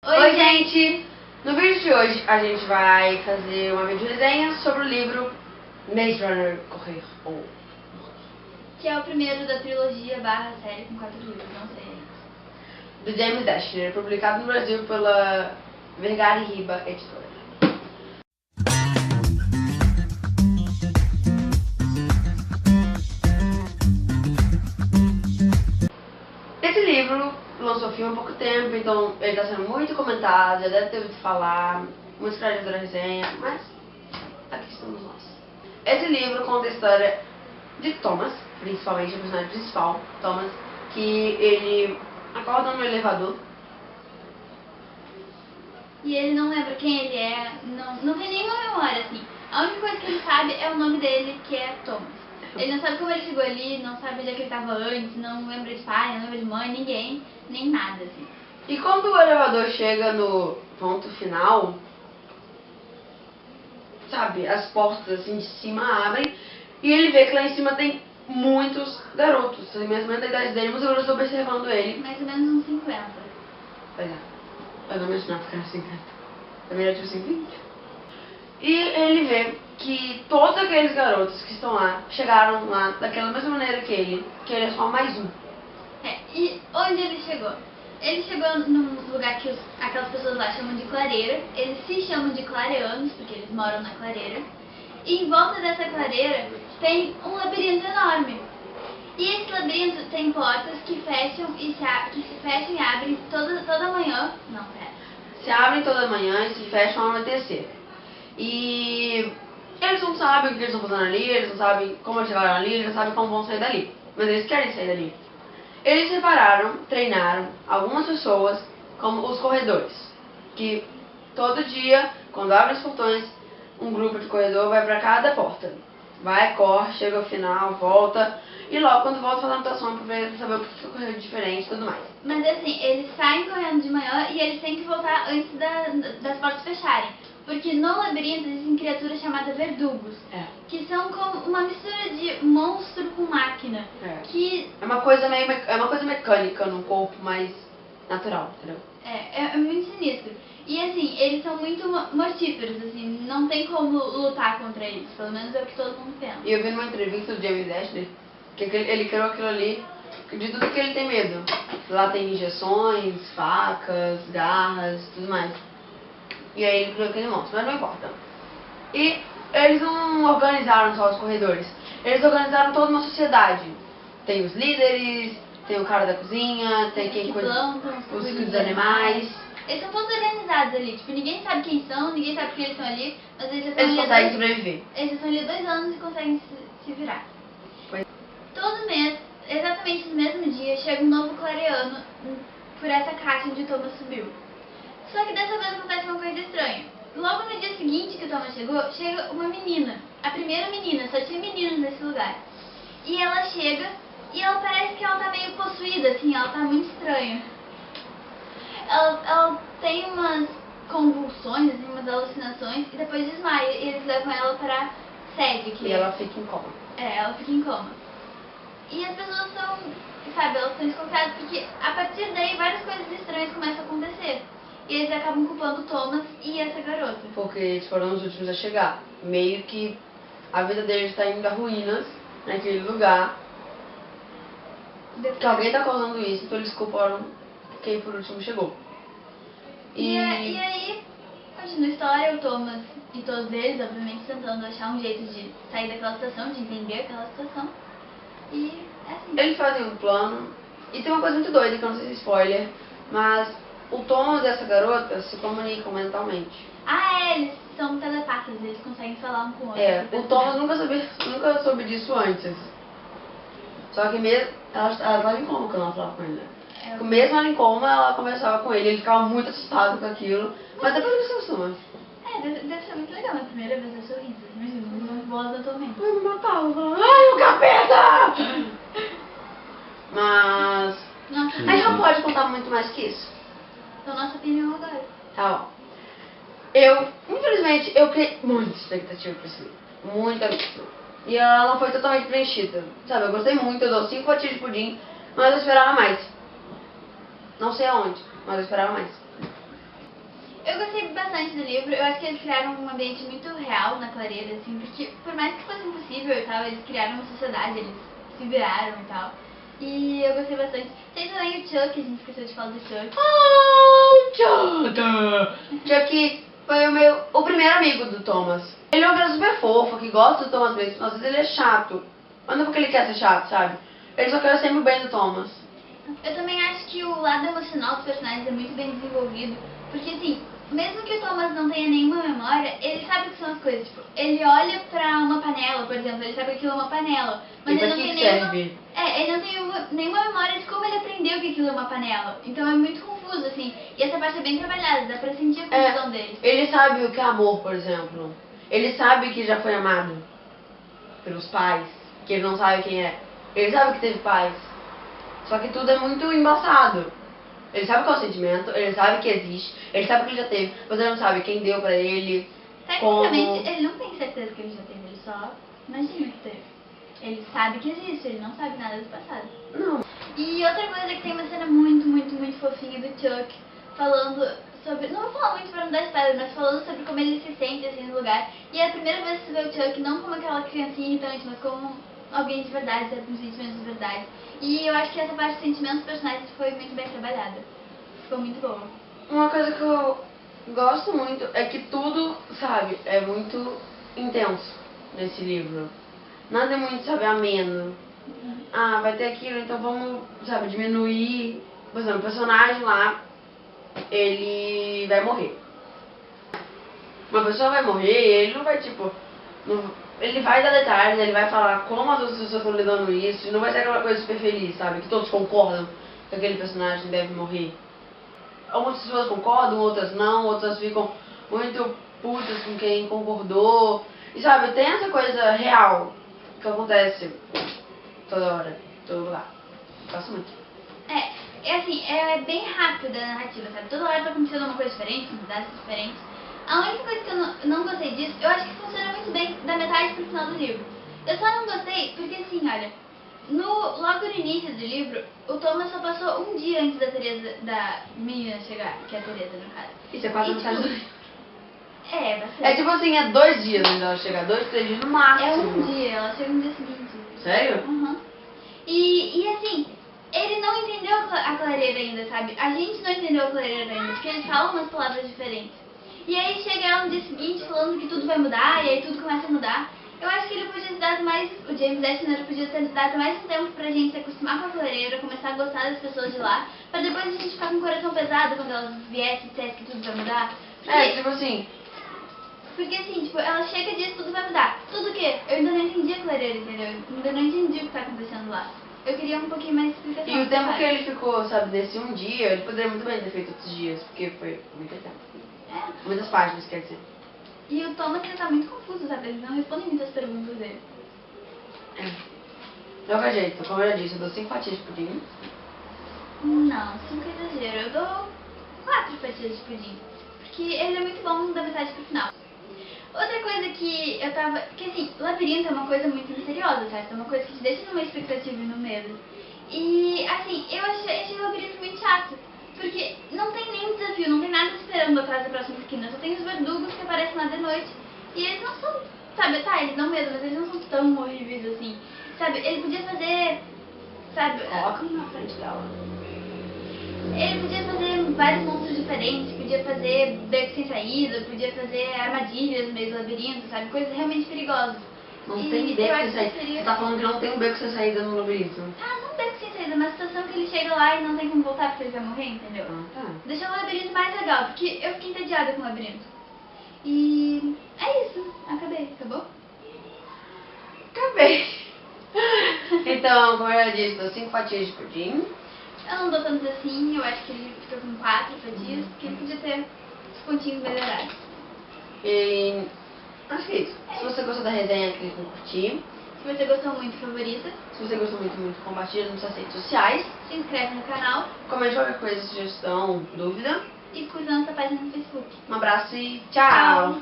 Oi, gente! No vídeo de hoje a gente vai fazer uma vídeo resenha sobre o livro Maze Runner Correr ou... Que é o primeiro da trilogia barra série com 4 livros, não sei. Do James Dashner, publicado no Brasil pela Vergara e Riba Editora. Esse livro lançou filme há pouco tempo, então ele está sendo muito comentado, já deve ter ouvido falar, muitos criadores da resenha, mas aqui estamos nós. Esse livro conta a história de Thomas, principalmente o personagem principal, Thomas, que ele acorda no elevador. E ele não lembra quem ele é, não tem nenhuma memória, assim. A única coisa que ele sabe é o nome dele, que é Thomas. Ele não sabe como ele chegou ali, não sabe onde é que ele estava antes, não lembra de pai, não lembra de mãe, ninguém, nem nada, assim. E quando o elevador chega no ponto final, sabe, as portas assim de cima abrem e ele vê que lá em cima tem muitos garotos, mais ou menos da idade dele, mas eu estou observando ele. Mais ou menos uns 50. Pois é, eu não imaginava que era 50. Também era tipo assim, 20. E ele vê que todos aqueles garotos que estão lá, chegaram lá daquela mesma maneira que ele é só mais um. E onde ele chegou? Ele chegou num lugar que aquelas pessoas lá chamam de clareira. Eles se chamam de clareanos, porque eles moram na clareira. E em volta dessa clareira tem um labirinto enorme. E esse labirinto tem portas que fecham e se abrem toda manhã. Não, pera. Se abrem toda manhã e se fecham ao anoitecer. E eles não sabem o que eles estão fazendo ali, eles não sabem como eles chegaram ali, eles não sabem como vão sair dali. Mas eles querem sair dali. Eles separaram, treinaram algumas pessoas como os corredores. Que todo dia, quando abrem os portões, um grupo de corredor vai pra cada porta. Vai, corre, chega ao final, volta. E logo quando volta faz a anotação pra saber o que ocorreu de diferente e tudo mais. Mas assim, eles saem correndo de manhã e eles têm que voltar antes das portas fecharem. Porque no labirinto existem criaturas chamadas verdugos. Que são como uma mistura de monstro com máquina. Que é uma coisa mecânica num corpo mais natural, entendeu? É muito sinistro. E assim, eles são muito mortíferos, assim, não tem como lutar contra eles. Pelo menos é o que todo mundo pensa. E eu vi numa entrevista do James Dashner que ele criou aquilo ali de tudo que ele tem medo. Lá tem injeções, facas, garras, tudo mais. E aí ele criou aquele monstro, mas não importa. E eles não organizaram só os corredores. Eles organizaram toda uma sociedade. Tem os líderes, tem o cara da cozinha, tem quem cuida dos animais. Eles são todos organizados ali. Tipo, ninguém sabe quem são, ninguém sabe porque eles estão ali. Mas eles conseguem sobreviver. Eles estão ali há 2 anos e conseguem se virar. Todo mês, exatamente no mesmo dia, chega um novo clareano por essa caixa onde o Thomas subiu. Só que dessa vez acontece uma coisa estranha. Logo no dia seguinte que o Thomas chegou, chega uma menina. A primeira menina, só tinha meninos nesse lugar. E ela chega e ela parece que ela tá meio possuída, assim, ela tá muito estranha. Ela tem umas convulsões, assim, umas alucinações e depois desmaia. E eles levam ela pra sede. E ela fica em coma. Ela fica em coma. E as pessoas são, sabe, elas estão desconfiadas porque a partir daí várias coisas estranhas começam a acontecer. E eles acabam culpando o Thomas e essa garota. Porque eles foram os últimos a chegar. Meio que a vida deles está indo a ruínas naquele lugar. Que alguém está causando isso, então eles culparam quem por último chegou. E aí, continua a história, o Thomas e todos eles, obviamente, tentando achar um jeito de sair daquela situação, de entender aquela situação. E é assim. Eles fazem um plano. E tem uma coisa muito doida, que eu não sei se é spoiler, mas o Thomas e essa garota se comunicam mentalmente. Eles são telepatas, eles conseguem falar um com o outro. O Thomas nunca soube disso antes. Só que mesmo ela estava em coma quando ela falava com ele. Mesmo ela em coma, ela conversava com ele ela ficava muito assustado com aquilo. Mas depois ele se acostuma. Deve ser muito legal. Na primeira vez eu sorri, imagina, uma voz atualmente. Eu me matava. Ai, o capeta! Mas a gente não pode contar muito mais que isso. Então, nossa opinião agora. Tá bom. Infelizmente, eu criei muita expectativa pra esse livro. Muita mesmo. E ela não foi totalmente preenchida. Sabe, eu gostei muito, eu dou 5 fatias de pudim, mas eu esperava mais. Não sei aonde, mas eu esperava mais. Eu gostei bastante do livro, eu acho que eles criaram um ambiente muito real na clareira, assim, porque por mais que fosse impossível e tal, eles criaram uma sociedade, eles se viraram e tal. E eu gostei bastante. Tem também o Chuck, a gente esqueceu de falar do Chuck. Oh, Chuck! Chuck foi o primeiro amigo do Thomas. Ele é uma criança super fofa, que gosta do Thomas mesmo. Às vezes ele é chato. Mas não porque ele quer ser chato, sabe? Ele só quer sempre o bem do Thomas. Eu também acho que o lado emocional dos personagens é muito bem desenvolvido. Porque assim, mesmo que o Thomas não tenha nenhuma memória, ele sabe o que são as coisas. Tipo, ele olha pra uma panela, por exemplo, ele sabe que aquilo é uma panela. Mas E pra ele não que tem que nenhuma. serve? Ele não tem nenhuma memória de como ele aprendeu que aquilo é uma panela. Então é muito confuso, assim. E essa parte é bem trabalhada, dá pra sentir a confusão dele. Ele sabe o que é amor, por exemplo. Ele sabe que já foi amado pelos pais, que ele não sabe quem é. Ele sabe que teve pais. Só que tudo é muito embaçado. Ele sabe qual é o sentimento, ele sabe que existe, ele sabe que ele já teve, mas ele não sabe quem deu pra ele, Tecnicamente, como... ele não tem certeza que ele já teve, ele só imagina que teve. Ele sabe que existe, ele não sabe nada do passado. Não. E outra coisa que tem uma cena muito fofinha do Chuck falando sobre. Não vou falar muito pra não dar spoiler, mas falando sobre como ele se sente assim no lugar. E é a primeira vez que você vê o Chuck não como aquela criancinha irritante, mas como alguém de verdade, sabe, com sentimentos de verdade. E eu acho que essa parte de sentimentos dos personagens foi muito bem trabalhada. Ficou muito boa. Uma coisa que eu gosto muito é que tudo, sabe, é muito intenso nesse livro. Nada é muito, sabe, ameno. Ah, vai ter aquilo, então vamos, sabe, diminuir. Por exemplo, o personagem lá, ele vai morrer. Uma pessoa vai morrer e ele não vai, tipo... ele vai dar detalhes, ele vai falar como as outras pessoas estão lidando isso. E não vai ser aquela coisa super feliz, sabe? Que todos concordam que aquele personagem deve morrer. Algumas pessoas concordam, outras não. Outras ficam muito putas com quem concordou. E sabe, tem essa coisa real que acontece toda hora, todo lugar. Gosto muito. É assim, é bem rápida a narrativa, sabe? Toda hora tá acontecendo uma coisa diferente, mudanças diferentes. A única coisa que eu não gostei disso, eu acho que funciona muito bem da metade pro final do livro. Eu só não gostei porque assim, olha, logo no início do livro, o Thomas só passou um dia antes da menina chegar, que é a Teresa no caso. Isso é quase E, metade do tipo, livro. É, bastante. É tipo assim, é 2 dias antes dela chegar, 2, 3 dias no máximo. É um dia, ela chega no dia seguinte. Sério? Uhum. E assim, ele não entendeu a clareira ainda, sabe? A gente não entendeu a clareira ainda, porque eles falam umas palavras diferentes. E aí chega ela no dia seguinte falando que tudo vai mudar, e aí tudo começa a mudar. Eu acho que ele podia ter dado mais, o James Destiner podia ter dado mais um tempo pra gente se acostumar com a clareira, começar a gostar das pessoas de lá, pra depois a gente ficar com o coração pesado quando elas viessem e dissessem que tudo vai mudar. Tipo assim... Porque assim, tipo, ela chega e diz tudo vai mudar. Tudo o quê? Eu ainda não entendi a clareira, entendeu? Eu ainda não entendi o que tá acontecendo lá. Eu queria um pouquinho mais de explicação. E o tempo que ele ficou, sabe, desse um dia, ele poderia muito bem ter feito outros dias, porque foi muito tempo. Muitas páginas, quer dizer. E o Thomas ainda tá muito confuso, sabe? Ele não responde muitas perguntas dele. De qualquer jeito, como eu já disse, eu dou 5 fatias de pudim. Não, 5 é exagero. Eu dou 4 fatias de pudim. Porque ele é muito bom da metade pro final. Outra coisa que eu tava... Porque assim, labirinto é uma coisa muito misteriosa, certo? É uma coisa que te deixa numa expectativa e no medo. E assim, eu achei o labirinto muito chato. Porque não tem nenhum desafio, não tem nada esperando atrás da próxima esquina. Só tem os verdugos que aparecem lá de noite. E eles não são... Sabe, tá, eles dão medo, mas eles não são tão horríveis assim. Sabe, ele podia fazer... Sabe... Coloca na frente dela. Ele podia fazer vários monstros diferentes, podia fazer beco sem saída, podia fazer armadilhas no meio do labirinto, sabe? Coisas realmente perigosas. Não E tem eu beco acho sem que saída. seria- Você tá falando que não tem um beco sem saída no labirinto. Ah, não beco sem saída, mas a situação que ele chega lá e não tem como voltar porque ele vai morrer, entendeu? Tá. Deixar o labirinto mais legal, porque eu fiquei entediada com o labirinto. E é isso, acabei, acabou? Acabei. Então, como eu já disse, dou 5 fatias de pudim. Eu não dou tantos assim, eu acho que ele fica com 4 fatias, porque ele podia ter os pontinhos melhorados. E acho que é isso. Se você gostou da resenha, clique no curtir. Se você gostou muito, favorita. Se você gostou muito, compartilha nas suas redes sociais. Se inscreve no canal Comente qualquer coisa, sugestão, dúvida. e curta nossa página no Facebook. Um abraço e tchau.